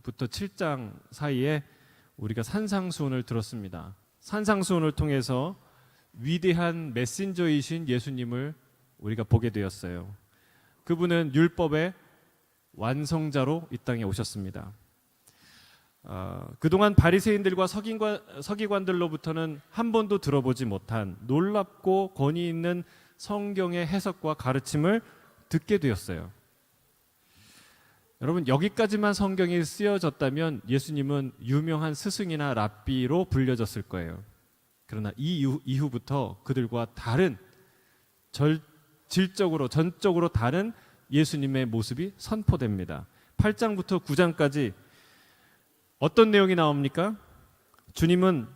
6장부터 7장 사이에 우리가 산상수훈을 들었습니다. 산상수훈을 통해서 위대한 메신저이신 예수님을 우리가 보게 되었어요. 그분은 율법의 완성자로 이 땅에 오셨습니다. 그동안 바리새인들과 서기관들로부터는 한 번도 들어보지 못한 놀랍고 권위 있는 성경의 해석과 가르침을 듣게 되었어요. 여러분, 여기까지만 성경이 쓰여졌다면 예수님은 유명한 스승이나 랍비로 불려졌을 거예요. 그러나 이 이후부터 그들과 다른 질적으로 전적으로 다른 예수님의 모습이 선포됩니다. 8장부터 9장까지 어떤 내용이 나옵니까? 주님은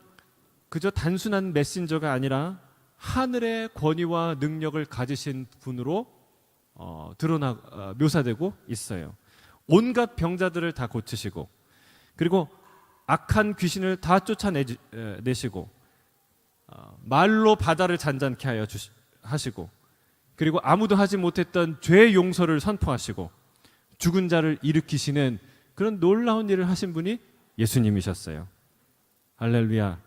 그저 단순한 메신저가 아니라 하늘의 권위와 능력을 가지신 분으로 묘사되고 있어요. 온갖 병자들을 다 고치시고, 그리고 악한 귀신을 다 쫓아내시고, 말로 바다를 잔잔케 하시고, 그리고 아무도 하지 못했던 죄 용서를 선포하시고, 죽은 자를 일으키시는 그런 놀라운 일을 하신 분이 예수님이셨어요. 할렐루야.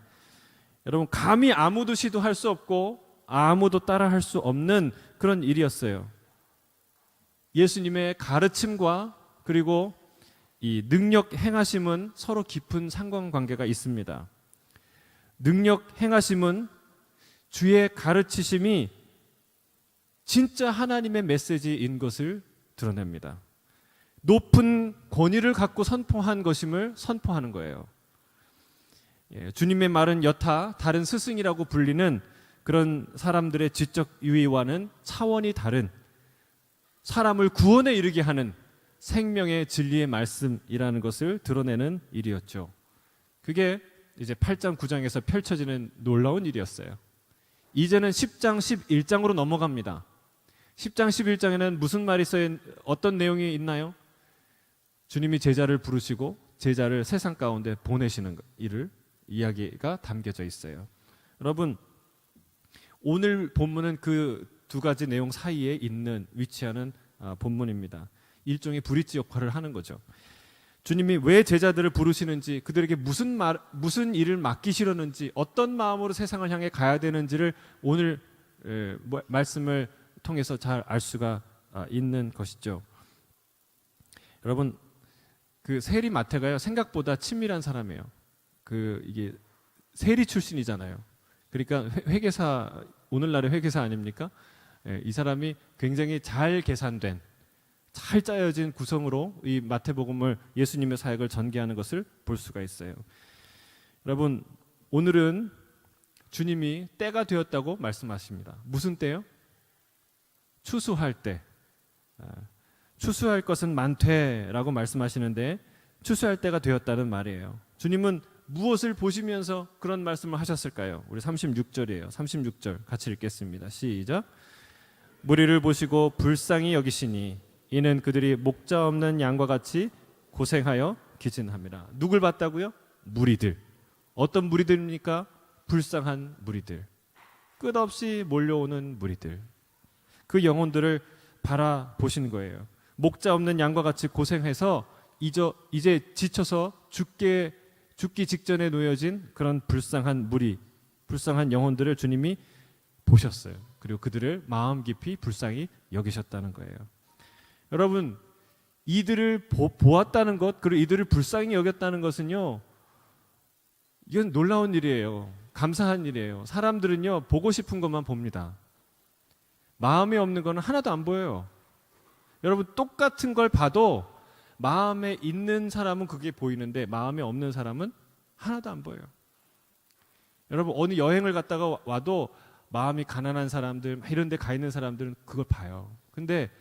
여러분, 감히 아무도 시도할 수 없고 아무도 따라할 수 없는 그런 일이었어요. 예수님의 가르침과 그리고 이 능력 행하심은 서로 깊은 상관관계가 있습니다. 능력 행하심은 주의 가르치심이 진짜 하나님의 메시지인 것을 드러냅니다. 높은 권위를 갖고 선포한 것임을 선포하는 거예요. 주님의 말은 여타 다른 스승이라고 불리는 그런 사람들의 지적 유의와는 차원이 다른, 사람을 구원에 이르게 하는 생명의 진리의 말씀이라는 것을 드러내는 일이었죠. 그게 이제 8장 9장에서 펼쳐지는 놀라운 일이었어요. 이제는 10장 11장으로 넘어갑니다. 10장 11장에는 무슨 말이 어떤 내용이 있나요? 주님이 제자를 부르시고 제자를 세상 가운데 보내시는 이야기가 담겨져 있어요. 여러분, 오늘 본문은 그 두 가지 내용 사이에 위치하는 본문입니다. 일종의 브릿지 역할을 하는 거죠. 주님이 왜 제자들을 부르시는지, 그들에게 무슨 일을 맡기시려는지, 어떤 마음으로 세상을 향해 가야 되는지를 오늘 말씀을 통해서 잘 알 수가 있는 것이죠. 여러분, 그 세리 마태가요, 생각보다 친밀한 사람이에요. 이게 세리 출신이잖아요. 그러니까 회계사, 오늘날의 회계사 아닙니까? 이 사람이 굉장히 잘 계산된, 잘 짜여진 구성으로 이 마태복음을, 예수님의 사역을 전개하는 것을 볼 수가 있어요. 여러분, 오늘은 주님이 때가 되었다고 말씀하십니다. 무슨 때요? 추수할 때. 추수할 것은 많되라고 말씀하시는데 추수할 때가 되었다는 말이에요. 주님은 무엇을 보시면서 그런 말씀을 하셨을까요? 우리 36절이에요. 36절 같이 읽겠습니다. 시작. 무리를 보시고 불쌍히 여기시니 이는 그들이 목자 없는 양과 같이 고생하여 기진함이라. 누굴 봤다고요? 무리들. 어떤 무리들입니까? 불쌍한 무리들. 끝없이 몰려오는 무리들. 그 영혼들을 바라보신 거예요. 목자 없는 양과 같이 고생해서 이제 지쳐서 죽기 직전에 놓여진 그런 불쌍한 무리, 불쌍한 영혼들을 주님이 보셨어요. 그리고 그들을 마음 깊이 불쌍히 여기셨다는 거예요. 여러분, 이들을 보았다는 것, 그리고 이들을 불쌍히 여겼다는 것은요, 이건 놀라운 일이에요. 감사한 일이에요. 사람들은요, 보고 싶은 것만 봅니다. 마음에 없는 거는 하나도 안 보여요. 여러분, 똑같은 걸 봐도 마음에 있는 사람은 그게 보이는데 마음에 없는 사람은 하나도 안 보여요. 여러분, 어느 여행을 갔다가 와도 마음이 가난한 사람들, 이런 데 가 있는 사람들은 그걸 봐요. 그런데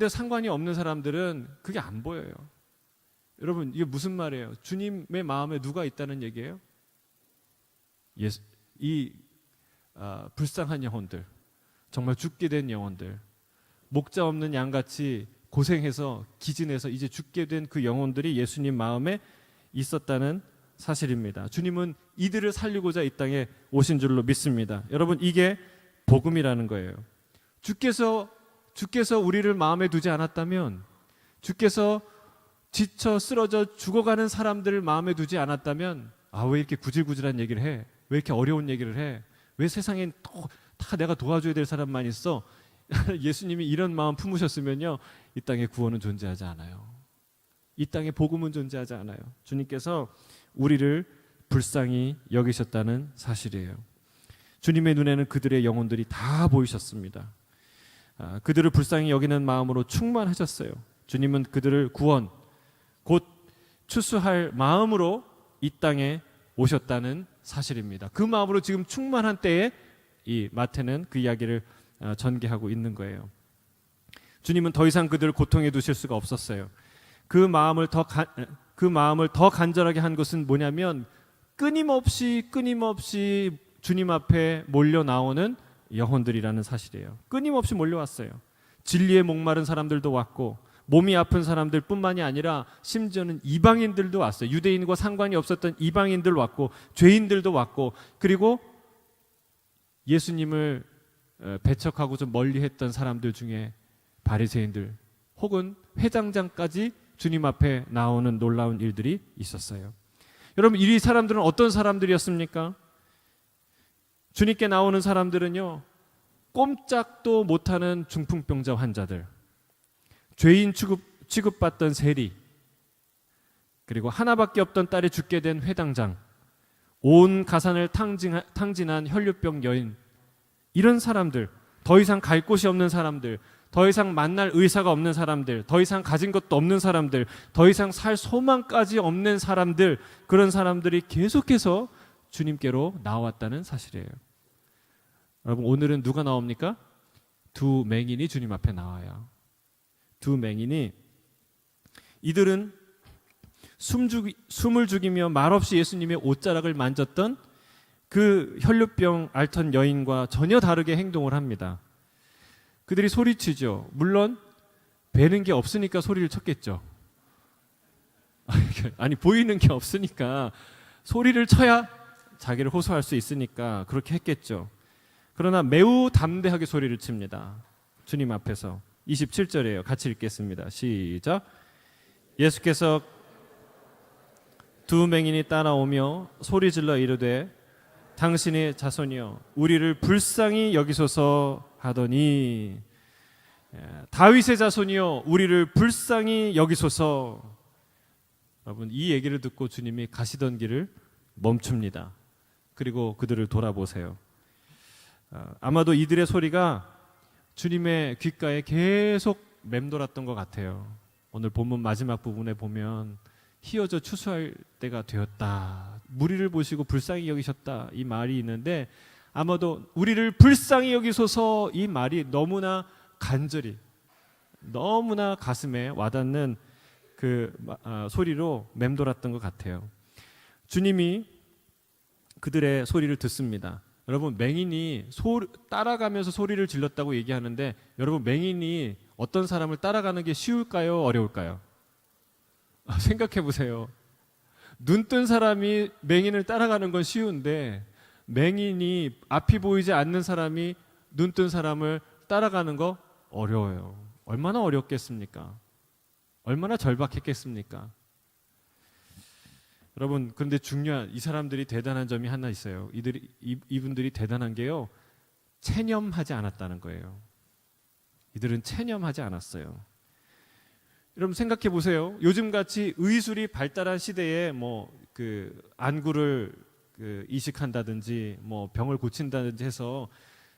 상관이 없는 사람들은 그게 안 보여요. 여러분, 이게 무슨 말이에요? 주님의 마음에 누가 있다는 얘기예요? 불쌍한 영혼들, 정말 죽게 된 영혼들, 목자 없는 양같이 고생해서 기진해서 이제 죽게 된 그 영혼들이 예수님 마음에 있었다는 사실입니다. 주님은 이들을 살리고자 이 땅에 오신 줄로 믿습니다. 여러분, 이게 복음이라는 거예요. 주께서 우리를 마음에 두지 않았다면, 주께서 지쳐 쓰러져 죽어가는 사람들을 마음에 두지 않았다면 왜 이렇게 구질구질한 얘기를 해? 왜 이렇게 어려운 얘기를 해? 왜 세상엔 다 내가 도와줘야 될 사람만 있어? 예수님이 이런 마음 품으셨으면요, 이 땅에 구원은 존재하지 않아요. 이 땅에 복음은 존재하지 않아요. 주님께서 우리를 불쌍히 여기셨다는 사실이에요. 주님의 눈에는 그들의 영혼들이 다 보이셨습니다. 그들을 불쌍히 여기는 마음으로 충만하셨어요. 주님은 그들을 구원, 곧 추수할 마음으로 이 땅에 오셨다는 사실입니다. 그 마음으로 지금 충만한 때에 이 마태는 그 이야기를 전개하고 있는 거예요. 주님은 더 이상 그들을 고통에 두실 수가 없었어요. 그 마음을 더 간절하게 한 것은 뭐냐면 끊임없이 주님 앞에 몰려 나오는 영혼들이라는 사실이에요. 끊임없이 몰려왔어요. 진리에 목마른 사람들도 왔고, 몸이 아픈 사람들 뿐만이 아니라 심지어는 이방인들도 왔어요. 유대인과 상관이 없었던 이방인들 왔고, 죄인들도 왔고, 그리고 예수님을 배척하고 좀 멀리했던 사람들 중에 바리새인들 혹은 회당장까지 주님 앞에 나오는 놀라운 일들이 있었어요. 여러분, 이 사람들은 어떤 사람들이었습니까? 주님께 나오는 사람들은요, 꼼짝도 못하는 중풍병자 환자들, 죄인 취급받던 세리, 그리고 하나밖에 없던 딸이 죽게 된 회당장, 온 가산을 탕진한 혈류병 여인, 이런 사람들, 더 이상 갈 곳이 없는 사람들, 더 이상 만날 의사가 없는 사람들, 더 이상 가진 것도 없는 사람들, 더 이상 살 소망까지 없는 사람들, 그런 사람들이 계속해서 주님께로 나왔다는 사실이에요. 여러분, 오늘은 누가 나옵니까? 두 맹인이 주님 앞에 나와요. 두 맹인이, 이들은 숨을 죽이며 말없이 예수님의 옷자락을 만졌던 그 혈류병 앓던 여인과 전혀 다르게 행동을 합니다. 그들이 소리치죠. 물론 뵈는 게 없으니까 소리를 쳤겠죠. 아니, 보이는 게 없으니까 소리를 쳐야 자기를 호소할 수 있으니까 그렇게 했겠죠. 그러나 매우 담대하게 소리를 칩니다. 주님 앞에서. 27절이에요. 같이 읽겠습니다. 시작. 예수께서 두 맹인이 따라오며 소리질러 이르되 당신의 자손이여 우리를 불쌍히 여기소서 하더니, 다윗의 자손이여 우리를 불쌍히 여기소서. 여러분, 이 얘기를 듣고 주님이 가시던 길을 멈춥니다. 그리고 그들을 돌아보세요. 아마도 이들의 소리가 주님의 귓가에 계속 맴돌았던 것 같아요. 오늘 본문 마지막 부분에 보면 희어져 추수할 때가 되었다, 무리를 보시고 불쌍히 여기셨다, 이 말이 있는데, 아마도 우리를 불쌍히 여기소서, 이 말이 너무나 간절히, 너무나 가슴에 와닿는 그 소리로 맴돌았던 것 같아요. 주님이 그들의 소리를 듣습니다. 여러분, 맹인이 따라가면서 소리를 질렀다고 얘기하는데, 여러분, 맹인이 어떤 사람을 따라가는 게 쉬울까요? 어려울까요? 생각해 보세요. 눈뜬 사람이 맹인을 따라가는 건 쉬운데, 맹인이 앞이 보이지 않는 사람이 눈뜬 사람을 따라가는 거 어려워요. 얼마나 어렵겠습니까? 얼마나 절박했겠습니까? 여러분, 그런데 중요한, 이 사람들이 대단한 점이 하나 있어요. 이분들이 대단한 게요, 체념하지 않았다는 거예요. 이들은 체념하지 않았어요. 여러분, 생각해 보세요. 요즘같이 의술이 발달한 시대에 안구를 이식한다든지 병을 고친다든지 해서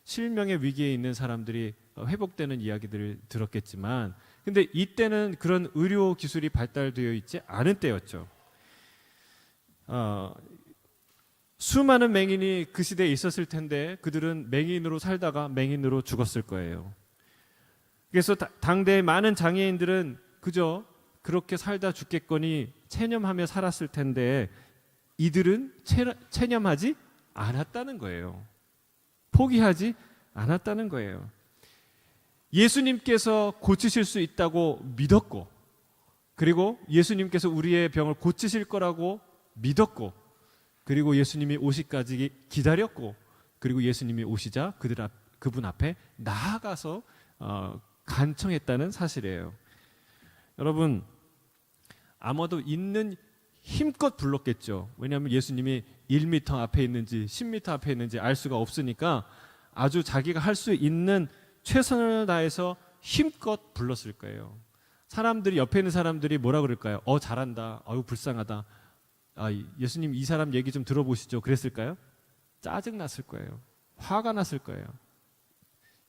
실명의 위기에 있는 사람들이 회복되는 이야기들을 들었겠지만, 근데 이때는 그런 의료 기술이 발달되어 있지 않은 때였죠. 수많은 맹인이 그 시대에 있었을 텐데 그들은 맹인으로 살다가 맹인으로 죽었을 거예요. 그래서 당대의 많은 장애인들은 그저 그렇게 살다 죽겠거니 체념하며 살았을 텐데, 이들은 체념하지 않았다는 거예요. 포기하지 않았다는 거예요. 예수님께서 고치실 수 있다고 믿었고, 그리고 예수님께서 우리의 병을 고치실 거라고 믿었고, 그리고 예수님이 오시기까지 기다렸고, 그리고 예수님이 오시자 그분 앞에 나아가서 간청했다는 사실이에요. 여러분, 아마도 있는 힘껏 불렀겠죠. 왜냐하면 예수님이 1m 앞에 있는지 10m 앞에 있는지 알 수가 없으니까 아주 자기가 할 수 있는 최선을 다해서 힘껏 불렀을 거예요. 사람들이, 옆에 있는 사람들이 뭐라 그럴까요? 잘한다. 아유, 불쌍하다. 예수님 이 사람 얘기 좀 들어보시죠. 그랬을까요? 짜증났을 거예요. 화가 났을 거예요.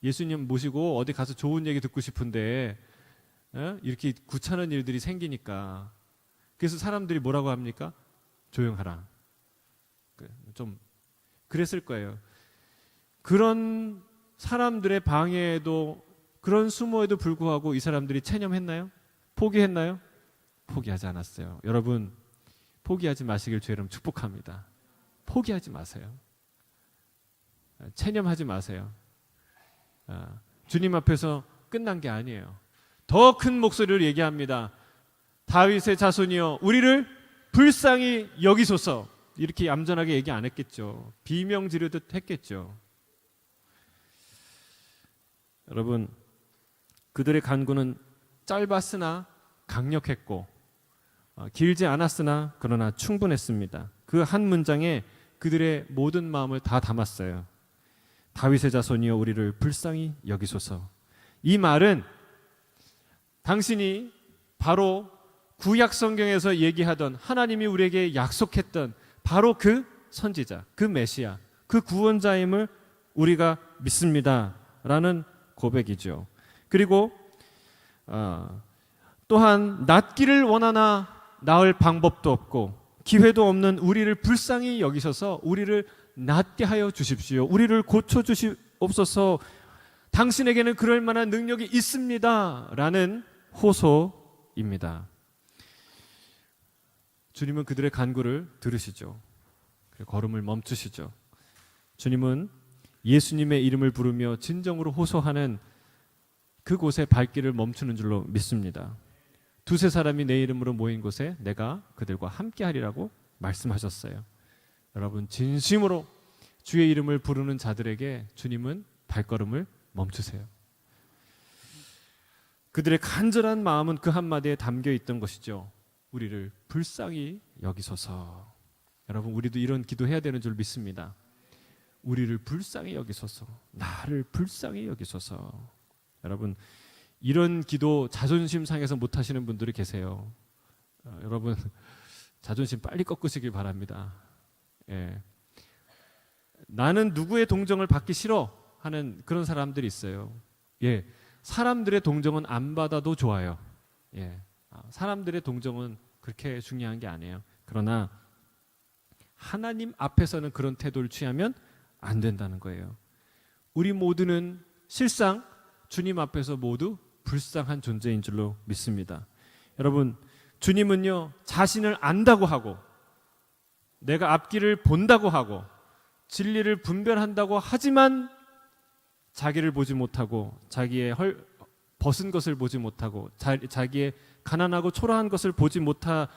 예수님 모시고 어디 가서 좋은 얘기 듣고 싶은데 이렇게 귀찮은 일들이 생기니까. 그래서 사람들이 뭐라고 합니까? 조용하라. 좀 그랬을 거예요. 그런 사람들의 방해에도, 그런 수모에도 불구하고 이 사람들이 체념했나요? 포기했나요? 포기하지 않았어요. 여러분, 포기하지 마시길 주의 이름 축복합니다. 포기하지 마세요. 체념하지 마세요. 주님 앞에서 끝난 게 아니에요. 더 큰 목소리로 얘기합니다. 다윗의 자손이여 우리를 불쌍히 여기소서. 이렇게 얌전하게 얘기 안 했겠죠. 비명 지르듯 했겠죠. 여러분, 그들의 간구는 짧았으나 강력했고 길지 않았으나 그러나 충분했습니다. 그 한 문장에 그들의 모든 마음을 다 담았어요. 다윗의 자손이여 우리를 불쌍히 여기소서. 이 말은 당신이 바로 구약 성경에서 얘기하던, 하나님이 우리에게 약속했던 바로 그 선지자, 그 메시아, 그 구원자임을 우리가 믿습니다 라는 고백이죠. 그리고 또한 낫기를 원하나 나을 방법도 없고 기회도 없는 우리를 불쌍히 여기셔서 우리를 낫게 하여 주십시오. 우리를 고쳐 주시옵소서. 당신에게는 그럴 만한 능력이 있습니다 라는 호소입니다. 주님은 그들의 간구를 들으시죠. 걸음을 멈추시죠. 주님은 예수님의 이름을 부르며 진정으로 호소하는 그곳에 발길을 멈추는 줄로 믿습니다. 두세 사람이 내 이름으로 모인 곳에 내가 그들과 함께 하리라고 말씀하셨어요. 여러분, 진심으로 주의 이름을 부르는 자들에게 주님은 발걸음을 멈추세요. 그들의 간절한 마음은 그 한마디에 담겨 있던 것이죠. 우리를 불쌍히 여기소서. 여러분, 우리도 이런 기도해야 되는 줄 믿습니다. 우리를 불쌍히 여기소서. 나를 불쌍히 여기소서. 여러분, 이런 기도 자존심 상해서 못 하시는 분들이 계세요. 여러분, 자존심 빨리 꺾으시길 바랍니다. 예. 나는 누구의 동정을 받기 싫어 하는 그런 사람들이 있어요. 예. 사람들의 동정은 안 받아도 좋아요. 예. 사람들의 동정은 그렇게 중요한 게 아니에요. 그러나 하나님 앞에서는 그런 태도를 취하면 안 된다는 거예요. 우리 모두는 실상 주님 앞에서 모두 불쌍한 존재인 줄로 믿습니다. 여러분, 주님은요, 자신을 안다고 하고 내가 앞길을 본다고 하고 진리를 분별한다고 하지만 자기를 보지 못하고 자기의 벗은 것을 보지 못하고 자기의 가난하고 초라한 것을 보지 못하는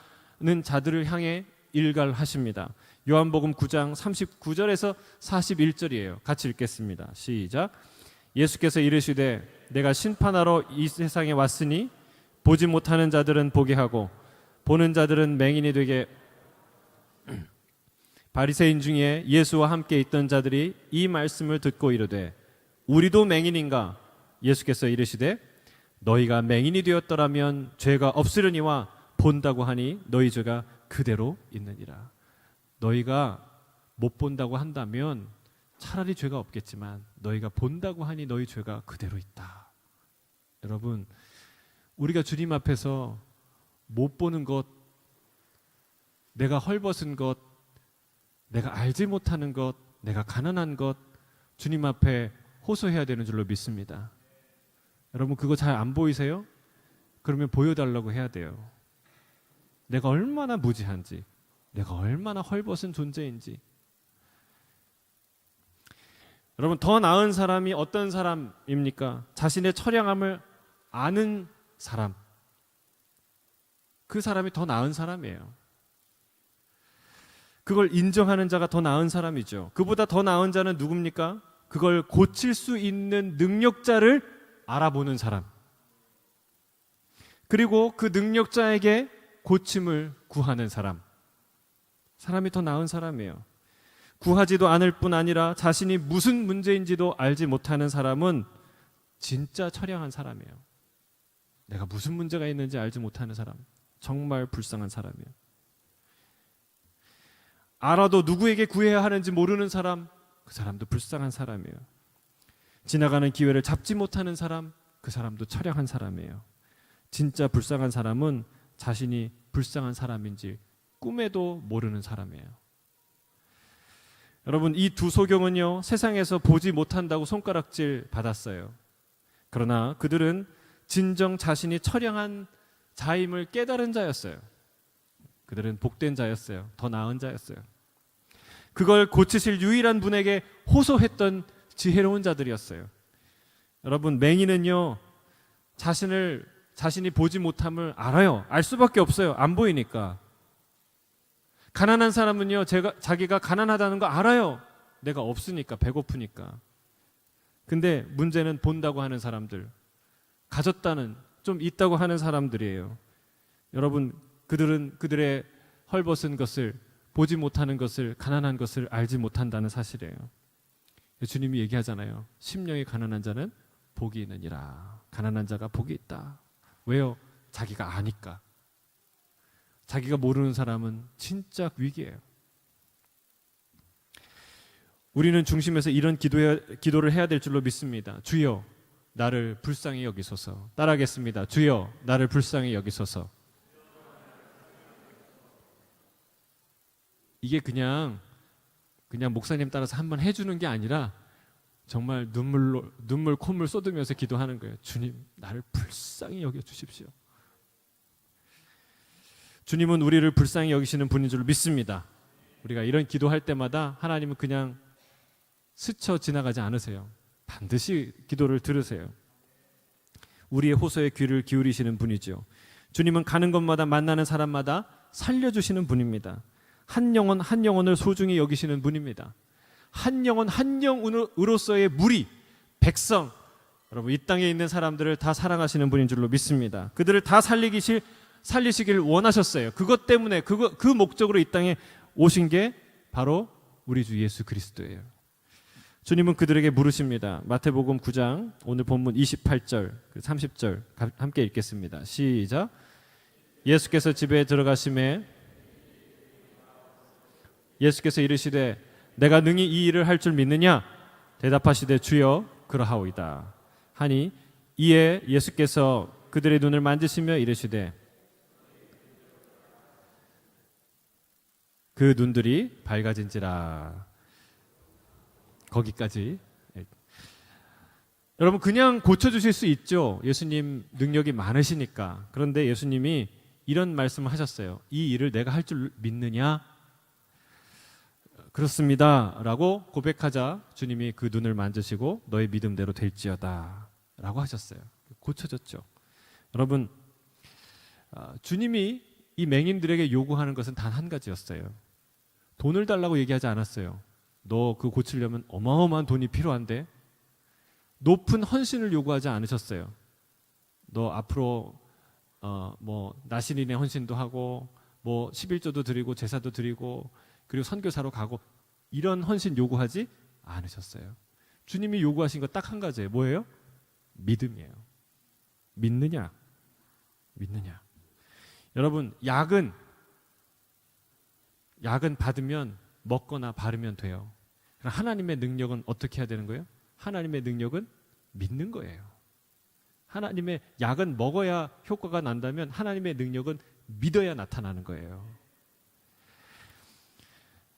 자들을 향해 일갈하십니다. 요한복음 9장 39절에서 41절이에요. 같이 읽겠습니다. 시작. 예수께서 이르시되 내가 심판하러 이 세상에 왔으니 보지 못하는 자들은 보게 하고 보는 자들은 맹인이 되게. 바리새인 중에 예수와 함께 있던 자들이 이 말씀을 듣고 이르되 우리도 맹인인가? 예수께서 이르시되 너희가 맹인이 되었더라면 죄가 없으려니와 본다고 하니 너희 죄가 그대로 있느니라. 너희가 못 본다고 한다면 차라리 죄가 없겠지만 너희가 본다고 하니 너희 죄가 그대로 있다. 여러분, 우리가 주님 앞에서 못 보는 것, 내가 헐벗은 것, 내가 알지 못하는 것, 내가 가난한 것, 주님 앞에 호소해야 되는 줄로 믿습니다. 여러분, 그거 잘 안 보이세요? 그러면 보여달라고 해야 돼요. 내가 얼마나 무지한지, 내가 얼마나 헐벗은 존재인지. 여러분, 더 나은 사람이 어떤 사람입니까? 자신의 처량함을 아는 사람. 그 사람이 더 나은 사람이에요. 그걸 인정하는 자가 더 나은 사람이죠. 그보다 더 나은 자는 누굽니까? 그걸 고칠 수 있는 능력자를 알아보는 사람. 그리고 그 능력자에게 고침을 구하는 사람이 더 나은 사람이에요. 구하지도 않을 뿐 아니라 자신이 무슨 문제인지도 알지 못하는 사람은 진짜 처량한 사람이에요. 내가 무슨 문제가 있는지 알지 못하는 사람, 정말 불쌍한 사람이에요. 알아도 누구에게 구해야 하는지 모르는 사람, 그 사람도 불쌍한 사람이에요. 지나가는 기회를 잡지 못하는 사람, 그 사람도 처량한 사람이에요. 진짜 불쌍한 사람은 자신이 불쌍한 사람인지 꿈에도 모르는 사람이에요. 여러분, 이 두 소경은요, 세상에서 보지 못한다고 손가락질 받았어요. 그러나 그들은 진정 자신이 처량한 자임을 깨달은 자였어요. 그들은 복된 자였어요. 더 나은 자였어요. 그걸 고치실 유일한 분에게 호소했던 지혜로운 자들이었어요. 여러분, 맹인은요, 자신이 보지 못함을 알아요. 알 수밖에 없어요. 안 보이니까. 가난한 사람은요, 자기가 가난하다는 거 알아요. 내가 없으니까, 배고프니까. 근데 문제는 본다고 하는 사람들, 가졌다는, 좀 있다고 하는 사람들이에요. 여러분, 그들은 그들의 헐벗은 것을, 보지 못하는 것을, 가난한 것을 알지 못한다는 사실이에요. 주님이 얘기하잖아요. 심령이 가난한 자는 복이 있느니라. 가난한 자가 복이 있다. 왜요? 자기가 아니까. 자기가 모르는 사람은 진짜 위기예요. 우리는 중심에서 이런 기도를 해야 될 줄로 믿습니다. 주여, 나를 불쌍히 여기소서. 따라하겠습니다. 주여, 나를 불쌍히 여기소서. 이게 그냥 목사님 따라서 한번 해주는 게 아니라 정말 눈물 콧물 쏟으면서 기도하는 거예요. 주님, 나를 불쌍히 여겨주십시오. 주님은 우리를 불쌍히 여기시는 분인 줄 믿습니다. 우리가 이런 기도할 때마다 하나님은 그냥 스쳐 지나가지 않으세요. 반드시 기도를 들으세요. 우리의 호소에 귀를 기울이시는 분이죠. 주님은 가는 곳마다 만나는 사람마다 살려주시는 분입니다. 한 영혼 한 영혼을 소중히 여기시는 분입니다. 한 영혼 한 영으로서의 무리, 백성, 여러분, 이 땅에 있는 사람들을 다 사랑하시는 분인 줄로 믿습니다. 그들을 다 살리시길 원하셨어요. 그것 때문에 그 목적으로 이 땅에 오신 게 바로 우리 주 예수 그리스도예요. 주님은 그들에게 물으십니다. 마태복음 9장 오늘 본문 28절 30절 함께 읽겠습니다. 시작. 예수께서 집에 들어가심에 예수께서 이르시되 내가 능히 이 일을 할 줄 믿느냐? 대답하시되 주여 그러하오이다 하니 이에 예수께서 그들의 눈을 만지시며 이르시되 그 눈들이 밝아진지라. 거기까지. 여러분, 그냥 고쳐주실 수 있죠. 예수님 능력이 많으시니까. 그런데 예수님이 이런 말씀을 하셨어요. 이 일을 내가 할 줄 믿느냐? 그렇습니다 라고 고백하자 주님이 그 눈을 만지시고 너의 믿음대로 될지어다 라고 하셨어요. 고쳐졌죠. 여러분, 주님이 이 맹인들에게 요구하는 것은 단 한 가지였어요. 돈을 달라고 얘기하지 않았어요. 너 그거 고치려면 어마어마한 돈이 필요한데. 높은 헌신을 요구하지 않으셨어요. 너 앞으로 나시린의 헌신도 하고 11조도 드리고 제사도 드리고 그리고 선교사로 가고, 이런 헌신 요구하지 않으셨어요. 주님이 요구하신 거 딱 한 가지예요. 뭐예요? 믿음이에요. 믿느냐? 여러분, 약은 받으면 먹거나 바르면 돼요. 하나님의 능력은 어떻게 해야 되는 거예요? 하나님의 능력은 믿는 거예요. 하나님의 약은 먹어야 효과가 난다면 하나님의 능력은 믿어야 나타나는 거예요.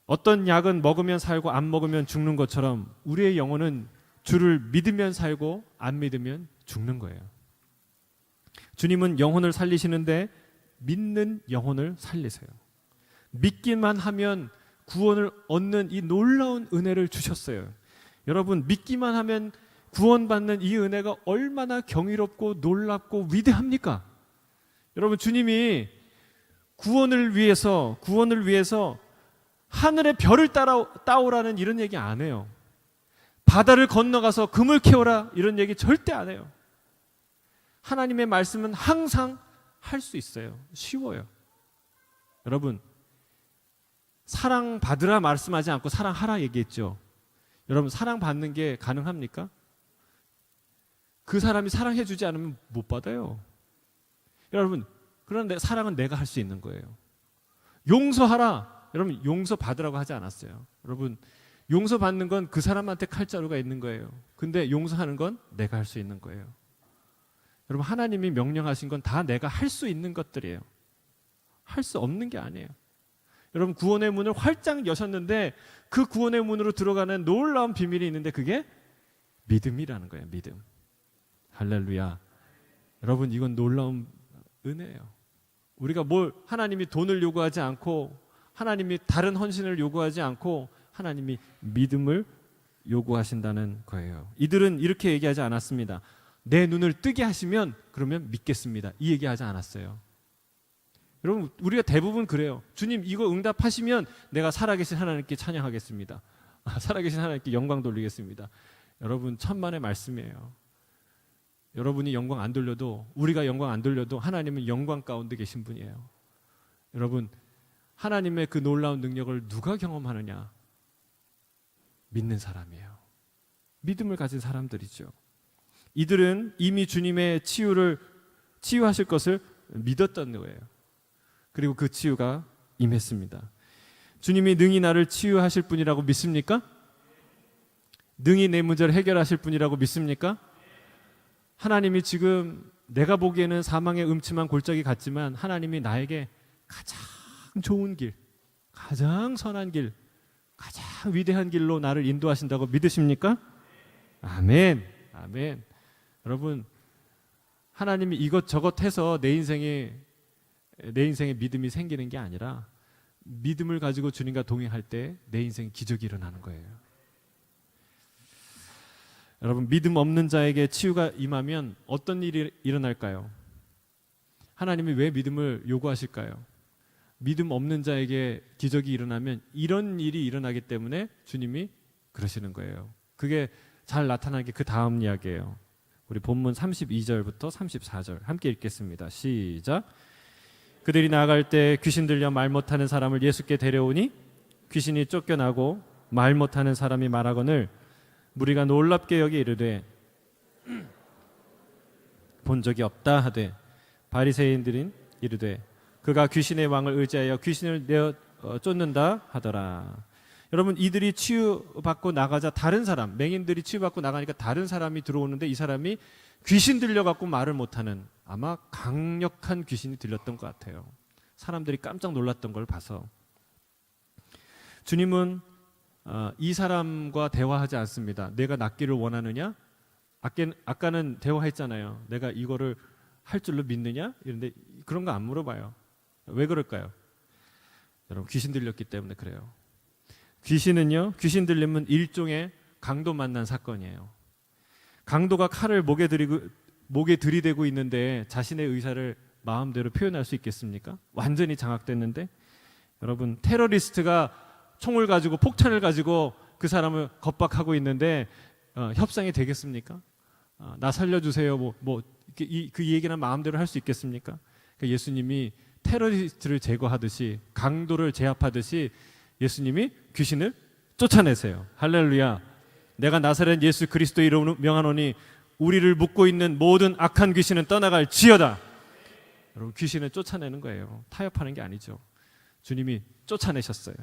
어떤 약은 먹으면 살고 안 먹으면 죽는 것처럼 우리의 영혼은 주를 믿으면 살고 안 믿으면 죽는 거예요. 주님은 영혼을 살리시는데 믿는 영혼을 살리세요. 믿기만 하면 구원을 얻는 이 놀라운 은혜를 주셨어요. 여러분, 믿기만 하면 구원받는 이 은혜가 얼마나 경이롭고 놀랍고 위대합니까? 여러분, 주님이 구원을 위해서 하늘의 별을 따오라는 이런 얘기 안 해요. 바다를 건너가서 금을 캐오라 이런 얘기 절대 안 해요. 하나님의 말씀은 항상 할 수 있어요. 쉬워요. 여러분, 사랑받으라 말씀하지 않고 사랑하라 얘기했죠. 여러분, 사랑받는 게 가능합니까? 그 사람이 사랑해 주지 않으면 못 받아요. 여러분, 그런데 사랑은 내가 할 수 있는 거예요. 용서하라. 여러분, 용서받으라고 하지 않았어요. 여러분, 용서받는 건 그 사람한테 칼자루가 있는 거예요. 근데 용서하는 건 내가 할 수 있는 거예요. 여러분, 하나님이 명령하신 건 다 내가 할 수 있는 것들이에요. 할 수 없는 게 아니에요. 여러분, 구원의 문을 활짝 여셨는데 그 구원의 문으로 들어가는 놀라운 비밀이 있는데 그게 믿음이라는 거예요. 믿음. 할렐루야. 여러분, 이건 놀라운 은혜예요. 우리가 하나님이 돈을 요구하지 않고 하나님이 다른 헌신을 요구하지 않고 하나님이 믿음을 요구하신다는 거예요. 이들은 이렇게 얘기하지 않았습니다. 내 눈을 뜨게 하시면 그러면 믿겠습니다. 이 얘기하지 않았어요. 여러분, 우리가 대부분 그래요. 주님, 이거 응답하시면 내가 살아계신 하나님께 찬양하겠습니다. 살아계신 하나님께 영광 돌리겠습니다. 여러분, 천만의 말씀이에요. 여러분이 영광 안 돌려도, 우리가 영광 안 돌려도 하나님은 영광 가운데 계신 분이에요. 여러분, 하나님의 그 놀라운 능력을 누가 경험하느냐? 믿는 사람이에요. 믿음을 가진 사람들이죠. 이들은 이미 주님의 치유하실 것을 믿었던 거예요. 그리고 그 치유가 임했습니다. 주님이 능히 나를 치유하실 분이라고 믿습니까? 능히 내 문제를 해결하실 분이라고 믿습니까? 하나님이 지금 내가 보기에는 사망의 음침한 골짜기 같지만 하나님이 나에게 가장 좋은 길, 가장 선한 길, 가장 위대한 길로 나를 인도하신다고 믿으십니까? 아멘. 아멘. 여러분, 하나님이 이것저것 해서 내 인생에 믿음이 생기는 게 아니라 믿음을 가지고 주님과 동행할 때 내 인생에 기적이 일어나는 거예요. 여러분, 믿음 없는 자에게 치유가 임하면 어떤 일이 일어날까요? 하나님이 왜 믿음을 요구하실까요? 믿음 없는 자에게 기적이 일어나면 이런 일이 일어나기 때문에 주님이 그러시는 거예요. 그게 잘 나타나는 게 그 다음 이야기예요. 우리 본문 32절부터 34절 함께 읽겠습니다. 시작. 그들이 나아갈 때 귀신 들려 말 못하는 사람을 예수께 데려오니 귀신이 쫓겨나고 말 못하는 사람이 말하거늘 무리가 놀랍게 여기 이르되 본 적이 없다 하되 바리새인들은 이르되 그가 귀신의 왕을 의지하여 귀신을 내어 쫓는다 하더라. 여러분, 이들이 치유받고 나가자 다른 사람, 맹인들이 치유받고 나가니까 다른 사람이 들어오는데 이 사람이 귀신 들려갖고 말을 못하는, 아마 강력한 귀신이 들렸던 것 같아요. 사람들이 깜짝 놀랐던 걸 봐서 주님은 이 사람과 대화하지 않습니다. 내가 낫기를 원하느냐? 아까는 대화했잖아요. 내가 이거를 할 줄로 믿느냐? 이런데 그런 거 안 물어봐요. 왜 그럴까요? 여러분, 귀신 들렸기 때문에 그래요. 귀신은요, 귀신 들리면 일종의 강도 만난 사건이에요. 강도가 칼을 목에 들이대고 있는데 자신의 의사를 마음대로 표현할 수 있겠습니까? 완전히 장악됐는데. 여러분, 테러리스트가 총을 가지고 폭탄을 가지고 그 사람을 겁박하고 있는데 협상이 되겠습니까? 나 살려주세요. 그 얘기는 마음대로 할 수 있겠습니까? 그러니까 예수님이 테러리스트를 제거하듯이, 강도를 제압하듯이 예수님이 귀신을 쫓아내세요. 할렐루야. 내가 나사렛 예수 그리스도의 이름으로 명하노니 우리를 묶고 있는 모든 악한 귀신은 떠나갈 지어다. 여러분, 귀신을 쫓아내는 거예요. 타협하는 게 아니죠. 주님이 쫓아내셨어요.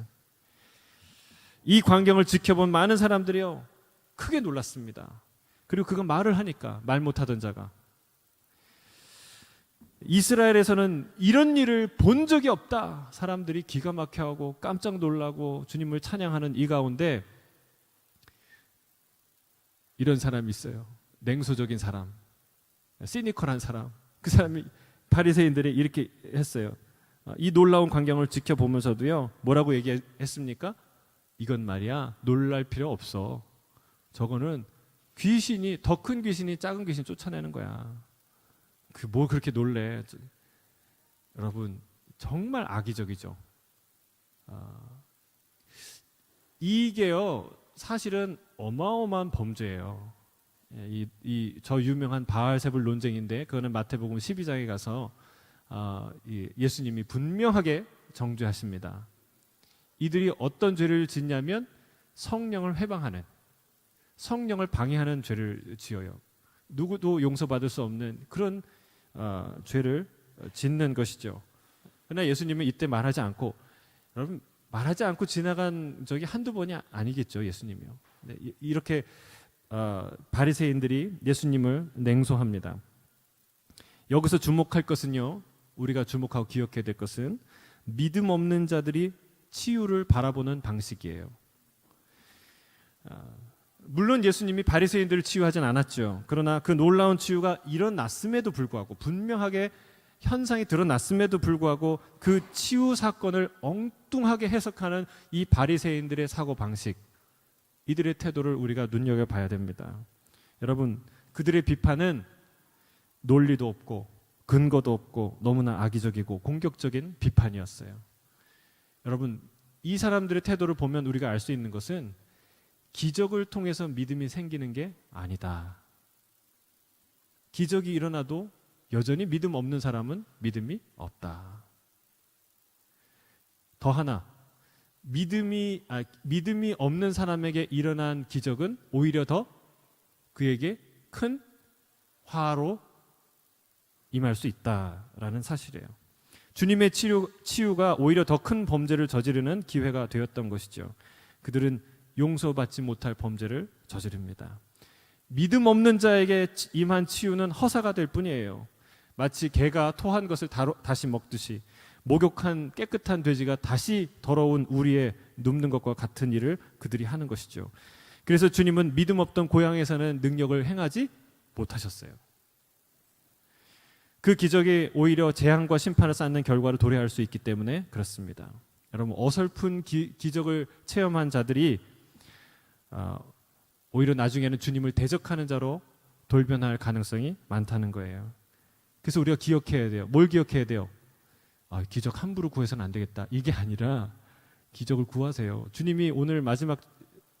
이 광경을 지켜본 많은 사람들이요, 크게 놀랐습니다. 그리고 그가 말을 하니까, 말 못하던 자가, 이스라엘에서는 이런 일을 본 적이 없다. 사람들이 기가 막혀하고 깜짝 놀라고 주님을 찬양하는 이 가운데 이런 사람이 있어요. 냉소적인 사람, 시니컬한 사람. 그 사람이 바리새인들이 이렇게 했어요. 이 놀라운 광경을 지켜보면서도요, 뭐라고 얘기했습니까? 이건 말이야, 놀랄 필요 없어. 저거는 귀신이, 더 큰 귀신이 작은 귀신 쫓아내는 거야. 뭐 그렇게 놀래. 여러분, 정말 악의적이죠. 이게요, 사실은 어마어마한 범죄예요. 저 유명한 바알세불 논쟁인데, 그거는 마태복음 12장에 가서 예수님이 분명하게 정죄하십니다. 이들이 어떤 죄를 짓냐면 성령을 회방하는, 성령을 방해하는 죄를 지어요. 누구도 용서받을 수 없는 그런 죄를 짓는 것이죠. 그러나 예수님은 이때 말하지 않고, 여러분 말하지 않고 지나간 적이 한두 번이 아니겠죠. 예수님이요. 네, 이렇게 바리새인들이 예수님을 냉소합니다. 여기서 주목할 것은요, 우리가 주목하고 기억해야 될 것은 믿음 없는 자들이 치유를 바라보는 방식이에요. 물론 예수님이 바리새인들을 치유하진 않았죠. 그러나 그 놀라운 치유가 일어났음에도 불구하고, 분명하게 현상이 드러났음에도 불구하고 그 치유 사건을 엉뚱하게 해석하는 이 바리새인들의 사고 방식, 이들의 태도를 우리가 눈여겨봐야 됩니다. 여러분, 그들의 비판은 논리도 없고 근거도 없고 너무나 악의적이고 공격적인 비판이었어요. 여러분, 이 사람들의 태도를 보면 우리가 알 수 있는 것은 기적을 통해서 믿음이 생기는 게 아니다. 기적이 일어나도 여전히 믿음 없는 사람은 믿음이 없다. 더 하나, 믿음이 없는 사람에게 일어난 기적은 오히려 더 그에게 큰 화로 임할 수 있다라는 사실이에요. 주님의 치유가 오히려 더 큰 범죄를 저지르는 기회가 되었던 것이죠. 그들은 용서받지 못할 범죄를 저지릅니다. 믿음 없는 자에게 임한 치유는 허사가 될 뿐이에요. 마치 개가 토한 것을 다시 먹듯이, 목욕한 깨끗한 돼지가 다시 더러운 우리에 눕는 것과 같은 일을 그들이 하는 것이죠. 그래서 주님은 믿음 없던 고향에서는 능력을 행하지 못하셨어요. 그 기적이 오히려 재앙과 심판을 쌓는 결과를 도래할 수 있기 때문에 그렇습니다. 여러분, 어설픈 기적을 체험한 자들이 오히려 나중에는 주님을 대적하는 자로 돌변할 가능성이 많다는 거예요. 그래서 우리가 기억해야 돼요. 뭘 기억해야 돼요? 기적 함부로 구해서는 안 되겠다. 이게 아니라 기적을 구하세요. 주님이 오늘 마지막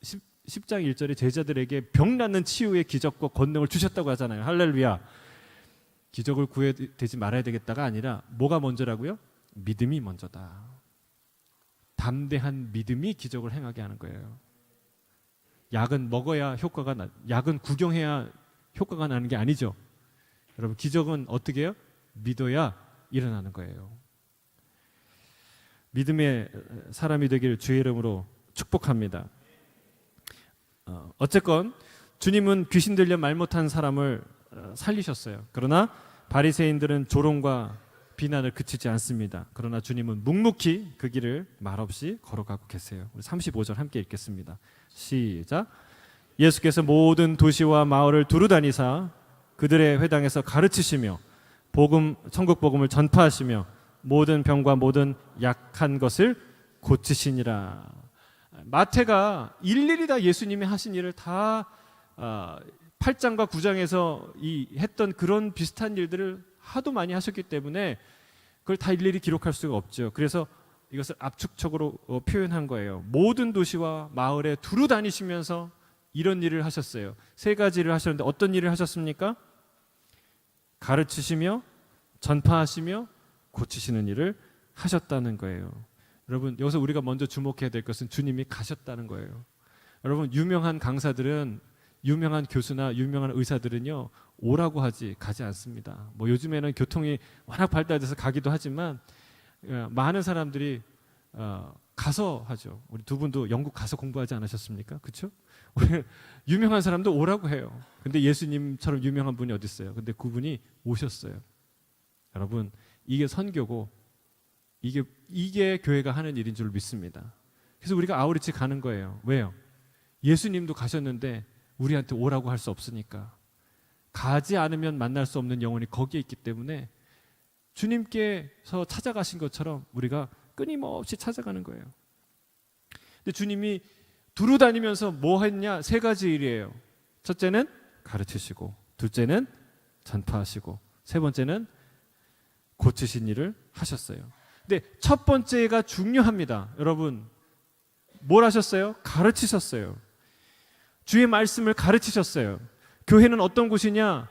10장 1절에 제자들에게 병 낫는 치유의 기적과 권능을 주셨다고 하잖아요. 할렐루야. 기적을 구해되지 말아야 되겠다가 아니라 뭐가 먼저라고요? 믿음이 먼저다. 담대한 믿음이 기적을 행하게 하는 거예요. 약은 먹어야 약은 구경해야 효과가 나는 게 아니죠. 여러분, 기적은 어떻게 해요? 믿어야 일어나는 거예요. 믿음의 사람이 되기를 주의 이름으로 축복합니다. 어쨌건 주님은 귀신 들려 말 못한 사람을 살리셨어요. 그러나 바리새인들은 조롱과 비난을 그치지 않습니다. 그러나 주님은 묵묵히 그 길을 말없이 걸어가고 계세요. 우리 35절 함께 읽겠습니다. 시작. 예수께서 모든 도시와 마을을 두루 다니사 그들의 회당에서 가르치시며 천국 복음을 전파하시며 모든 병과 모든 약한 것을 고치시니라. 마태가 일일이 다 예수님이 하신 일을 다 8장과 9장에서 했던 그런 비슷한 일들을 하도 많이 하셨기 때문에 그걸 다 일일이 기록할 수가 없죠. 그래서 이것을 압축적으로 표현한 거예요. 모든 도시와 마을에 두루 다니시면서 이런 일을 하셨어요. 3가지를 하셨는데 어떤 일을 하셨습니까? 가르치시며 전파하시며 고치시는 일을 하셨다는 거예요. 여러분, 여기서 우리가 먼저 주목해야 될 것은 주님이 가셨다는 거예요. 여러분, 유명한 강사들은, 유명한 교수나 유명한 의사들은요, 오라고 하지 가지 않습니다. 뭐 요즘에는 교통이 워낙 발달돼서 가기도 하지만 많은 사람들이 가서 하죠. 우리 두 분도 영국 가서 공부하지 않으셨습니까? 그렇죠? 유명한 사람도 오라고 해요. 근데 예수님처럼 유명한 분이 어디 있어요? 근데 그분이 오셨어요. 여러분, 이게 선교고 이게 교회가 하는 일인 줄 믿습니다. 그래서 우리가 아우리치 가는 거예요. 왜요? 예수님도 가셨는데 우리한테 오라고 할 수 없으니까. 가지 않으면 만날 수 없는 영혼이 거기에 있기 때문에 주님께서 찾아가신 것처럼 우리가 끊임없이 찾아가는 거예요. 근데 주님이 두루 다니면서 뭐 했냐? 3가지 일이에요. 첫째는 가르치시고, 둘째는 전파하시고, 3번째는 고치신 일을 하셨어요. 근데 첫 번째가 중요합니다. 여러분, 뭘 하셨어요? 가르치셨어요. 주의 말씀을 가르치셨어요. 교회는 어떤 곳이냐?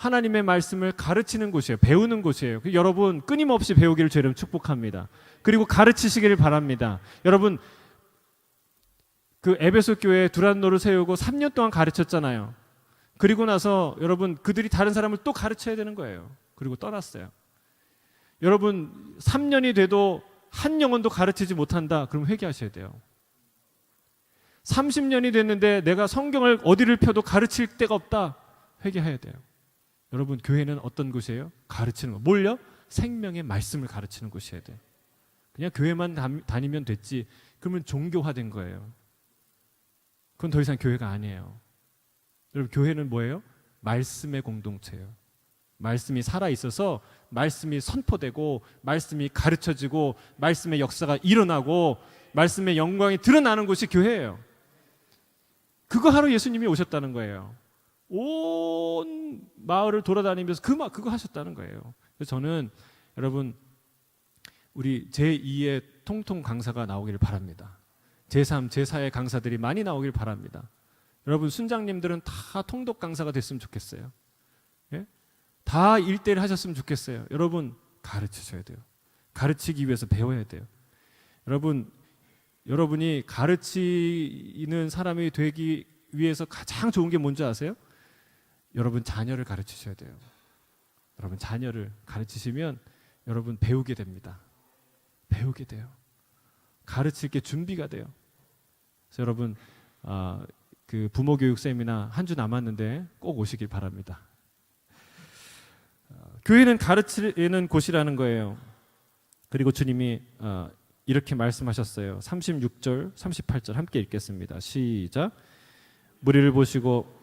하나님의 말씀을 가르치는 곳이에요. 배우는 곳이에요. 여러분 끊임없이 배우기를 주 이름 축복합니다. 그리고 가르치시기를 바랍니다. 여러분 그 에베소 교회에 두란노를 세우고 3년 동안 가르쳤잖아요. 그리고 나서 여러분 그들이 다른 사람을 또 가르쳐야 되는 거예요. 그리고 떠났어요. 여러분 3년이 돼도 한 영혼도 가르치지 못한다. 그럼 회개하셔야 돼요. 30년이 됐는데 내가 성경을 어디를 펴도 가르칠 데가 없다. 회개해야 돼요. 여러분 교회는 어떤 곳이에요? 가르치는 거. 뭘요? 생명의 말씀을 가르치는 곳이어야 돼요. 그냥 교회만 다니면 됐지. 그러면 종교화된 거예요. 그건 더 이상 교회가 아니에요. 여러분 교회는 뭐예요? 말씀의 공동체예요. 말씀이 살아있어서 말씀이 선포되고 말씀이 가르쳐지고 말씀의 역사가 일어나고 말씀의 영광이 드러나는 곳이 교회예요. 그거 하러 예수님이 오셨다는 거예요. 온 마을을 돌아다니면서 그거 하셨다는 거예요. 그래서 저는 여러분 우리 제2의 통통 강사가 나오기를 바랍니다. 제3, 제4의 강사들이 많이 나오길 바랍니다. 여러분 순장님들은 다 통독 강사가 됐으면 좋겠어요. 예? 다 1대1 하셨으면 좋겠어요. 여러분 가르치셔야 돼요. 가르치기 위해서 배워야 돼요. 여러분이 가르치는 사람이 되기 위해서 가장 좋은 게 뭔지 아세요? 여러분 자녀를 가르치셔야 돼요. 여러분 자녀를 가르치시면 여러분 배우게 됩니다. 배우게 돼요. 가르칠 게 준비가 돼요. 그래서 여러분 그 부모 교육 세미나 한 주 남았는데 꼭 오시길 바랍니다. 교회는 가르치는 곳이라는 거예요. 그리고 주님이 이렇게 말씀하셨어요. 36절, 38절 함께 읽겠습니다. 시작. 무리를 보시고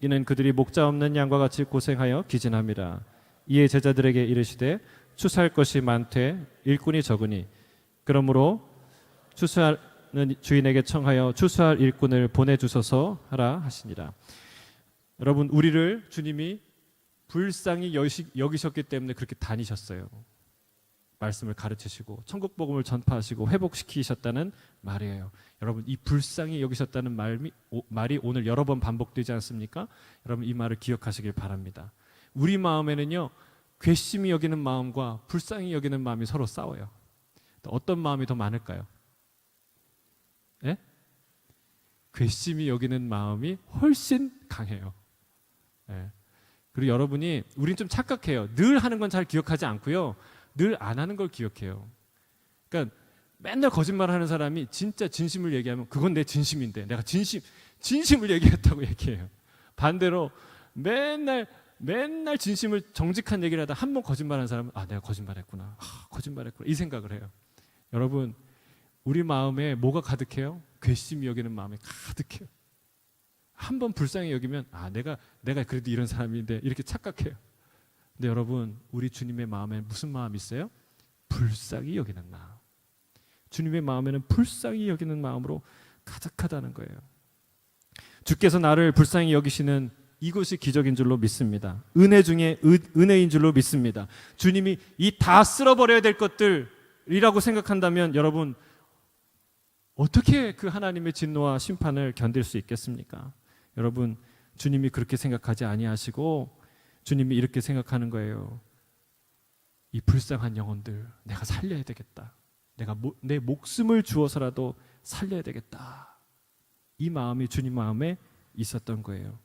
이는 그들이 목자 없는 양과 같이 고생하여 기진함이라. 이에 제자들에게 이르시되 추수할 것이 많되 일꾼이 적으니 그러므로 추수하는 주인에게 청하여 추수할 일꾼을 보내주소서 하라 하시니라. 여러분 우리를 주님이 불쌍히 여기셨기 때문에 그렇게 다니셨어요. 말씀을 가르치시고 천국 복음을 전파하시고 회복시키셨다는 말이에요. 여러분 이 불쌍히 여기셨다는 말이 오늘 여러 번 반복되지 않습니까? 여러분 이 말을 기억하시길 바랍니다. 우리 마음에는요 괘씸히 여기는 마음과 불쌍히 여기는 마음이 서로 싸워요. 어떤 마음이 더 많을까요? 예? 괘씸히 여기는 마음이 훨씬 강해요. 예. 그리고 여러분이 우린 좀 착각해요. 늘 하는 건 잘 기억하지 않고요. 늘 안 하는 걸 기억해요. 그러니까 맨날 거짓말하는 사람이 진짜 진심을 얘기하면 그건 내 진심인데 내가 진심을 얘기했다고 얘기해요. 반대로 맨날 진심을 정직한 얘기를 하다 한 번 거짓말하는 사람은 내가 거짓말했구나. 거짓말했구나. 이 생각을 해요. 여러분 우리 마음에 뭐가 가득해요? 괘씸히 여기는 마음이 가득해요. 한 번 불쌍히 여기면 내가 그래도 이런 사람인데 이렇게 착각해요. 근데 여러분 우리 주님의 마음에 무슨 마음이 있어요? 불쌍히 여기는 마음. 주님의 마음에는 불쌍히 여기는 마음으로 가득하다는 거예요. 주께서 나를 불쌍히 여기시는 이것이 기적인 줄로 믿습니다. 은혜 중에 은혜인 줄로 믿습니다. 주님이 이 다 쓸어버려야 될 것들이라고 생각한다면 여러분 어떻게 그 하나님의 진노와 심판을 견딜 수 있겠습니까? 여러분 주님이 그렇게 생각하지 아니하시고 주님이 이렇게 생각하는 거예요. 이 불쌍한 영혼들 내가 살려야 되겠다. 내가 내 목숨을 주어서라도 살려야 되겠다. 이 마음이 주님 마음에 있었던 거예요.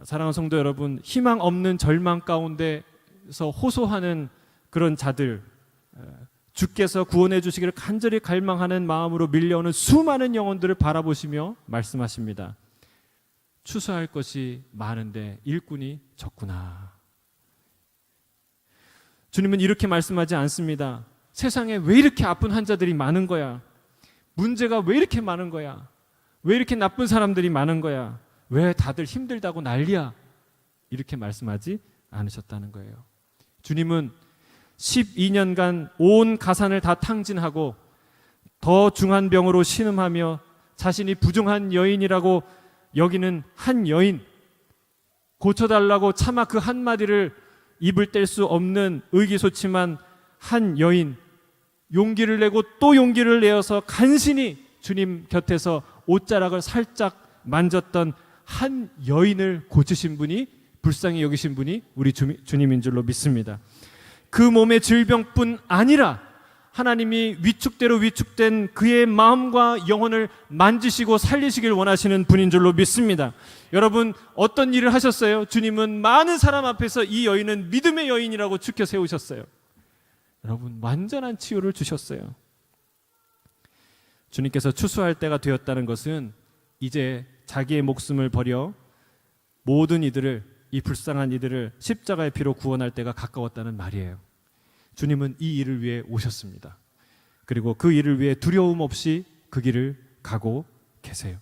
사랑하는 성도 여러분, 희망 없는 절망 가운데서 호소하는 그런 자들, 주께서 구원해 주시기를 간절히 갈망하는 마음으로 밀려오는 수많은 영혼들을 바라보시며 말씀하십니다. 추수할 것이 많은데 일꾼이 적구나. 주님은 이렇게 말씀하지 않습니다. 세상에 왜 이렇게 아픈 환자들이 많은 거야? 문제가 왜 이렇게 많은 거야? 왜 이렇게 나쁜 사람들이 많은 거야? 왜 다들 힘들다고 난리야? 이렇게 말씀하지 않으셨다는 거예요. 주님은 12년간 온 가산을 다 탕진하고 더 중한 병으로 신음하며 자신이 부정한 여인이라고 여기는 한 여인, 고쳐달라고 차마 그 한마디를 입을 뗄 수 없는 의기소침한 한 여인, 용기를 내고 또 용기를 내어서 간신히 주님 곁에서 옷자락을 살짝 만졌던 한 여인을 고치신 분이, 불쌍히 여기신 분이 우리 주님인 줄로 믿습니다. 그 몸의 질병뿐 아니라 하나님이 위축대로 위축된 그의 마음과 영혼을 만지시고 살리시길 원하시는 분인 줄로 믿습니다. 여러분, 어떤 일을 하셨어요? 주님은 많은 사람 앞에서 이 여인은 믿음의 여인이라고 추켜 세우셨어요. 여러분, 완전한 치유를 주셨어요. 주님께서 추수할 때가 되었다는 것은 이제 자기의 목숨을 버려 모든 이들을, 이 불쌍한 이들을 십자가의 피로 구원할 때가 가까웠다는 말이에요. 주님은 이 일을 위해 오셨습니다. 그리고 그 일을 위해 두려움 없이 그 길을 가고 계세요.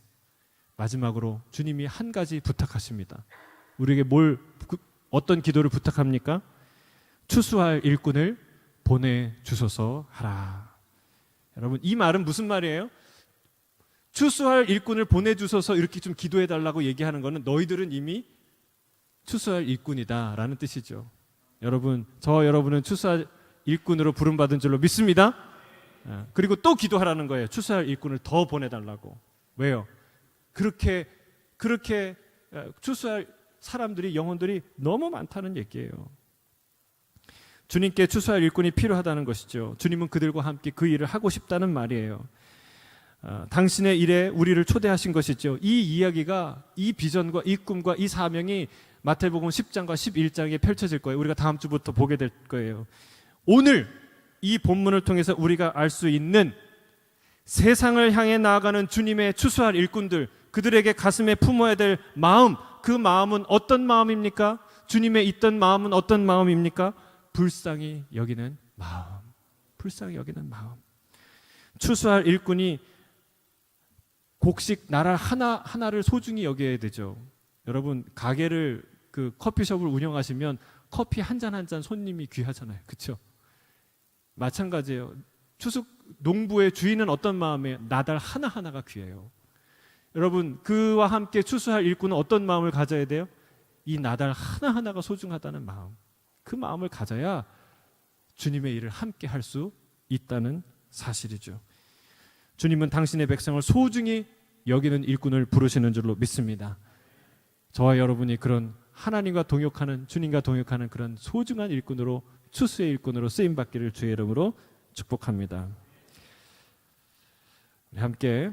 마지막으로 주님이 한 가지 부탁하십니다. 우리에게 어떤 기도를 부탁합니까? 추수할 일꾼을 보내주소서 하라. 여러분, 이 말은 무슨 말이에요? 추수할 일꾼을 보내주소서 이렇게 좀 기도해달라고 얘기하는 것은 너희들은 이미 추수할 일꾼이다 라는 뜻이죠. 여러분, 여러분은 추수할 일꾼으로 부름받은 줄로 믿습니다. 그리고 또 기도하라는 거예요. 추수할 일꾼을 더 보내달라고. 왜요? 그렇게 추수할 사람들이, 영혼들이 너무 많다는 얘기예요. 주님께 추수할 일꾼이 필요하다는 것이죠. 주님은 그들과 함께 그 일을 하고 싶다는 말이에요. 당신의 일에 우리를 초대하신 것이죠. 이 이야기가, 이 비전과 이 꿈과 이 사명이 마태복음 10장과 11장에 펼쳐질 거예요. 우리가 다음 주부터 보게 될 거예요. 오늘 이 본문을 통해서 우리가 알 수 있는 세상을 향해 나아가는 주님의 추수할 일꾼들, 그들에게 가슴에 품어야 될 마음, 그 마음은 어떤 마음입니까? 주님의 있던 마음은 어떤 마음입니까? 불쌍히 여기는 마음. 불쌍히 여기는 마음. 추수할 일꾼이 곡식 나라 하나를 소중히 여겨야 되죠. 여러분, 가게를, 커피숍을 운영하시면 커피 한 잔 한 잔 손님이 귀하잖아요. 그렇죠? 마찬가지예요. 농부의 주인은 어떤 마음이에요? 나달 하나하나가 귀해요. 여러분, 그와 함께 추수할 일꾼은 어떤 마음을 가져야 돼요? 이 나달 하나하나가 소중하다는 마음. 그 마음을 가져야 주님의 일을 함께 할 수 있다는 사실이죠. 주님은 당신의 백성을 소중히 여기는 일꾼을 부르시는 줄로 믿습니다. 저와 여러분이 그런 하나님과 동역하는, 주님과 동역하는 그런 소중한 일꾼으로, 추수의 일꾼으로 쓰임받기를 주의 이름으로 축복합니다. 우리 함께